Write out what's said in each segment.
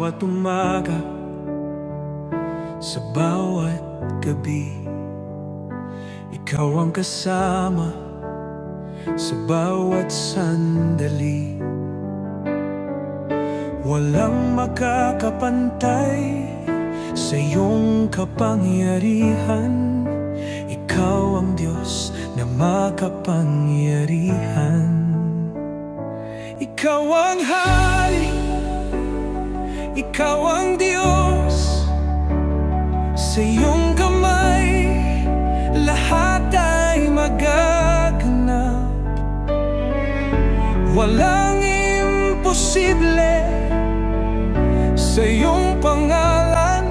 bawat umaga, sa bawat gabi. Ikaw ang kasama sa bawat sandali. Walang makakapantay sa iyong kapangyarihan. Ikaw ang Diyos na makapangyarihan. Ikaw ang Hari, Ikaw ang Diyos. Sa iyong kamay lahat ay magaganap. Walang imposible sa iyong pangalan.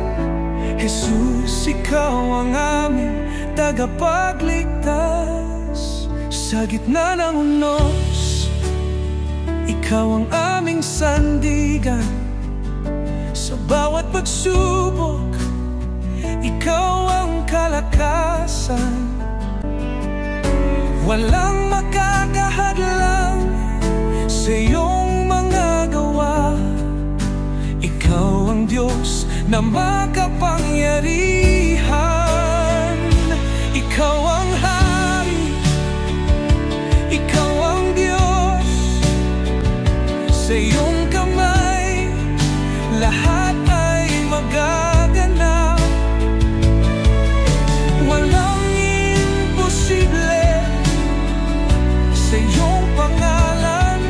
Jesus, ikaw ang aming tagapagligtas. Sa gitna ng unos, ikaw ang aming sandigan. Sa bawat pagsubok, ikaw ang kalakasan. Walang makakahadlang sa iyong mga gawa. Ikaw ang Diyos na makapangyarihan. Ikaw ang Hari, Ikaw ang Diyos. Sa iyong kamay lahat ay magaganap. Walang imposible sa iyong pangalan.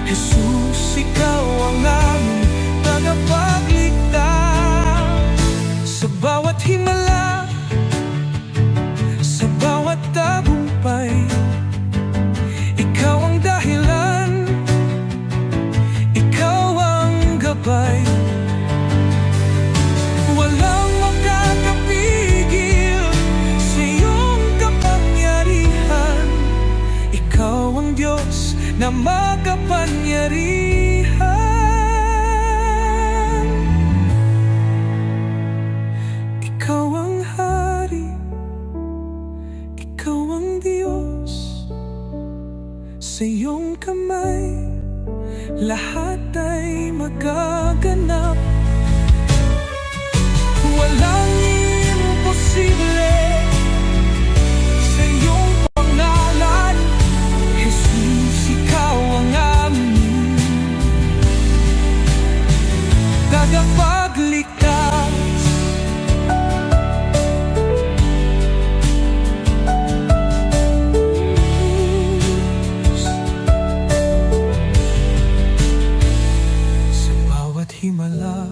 Jesus, ikaw ang aming tagapagligtas. Sa bawat himala, sa bawat tagumpay, ikaw ang dahilan, ikaw ang gabay. Walang makakapigil sa iyong kapangyarihan. Ikaw ang Diyos na makapangyarihan. Ikaw ang Hari, Ikaw ang Diyos. Sa iyong kamay lahat ay magaganap. Walang imposible sa iyong pangalan. Jesus, ikaw ang aming tagapagligtas. Sa bawat himala,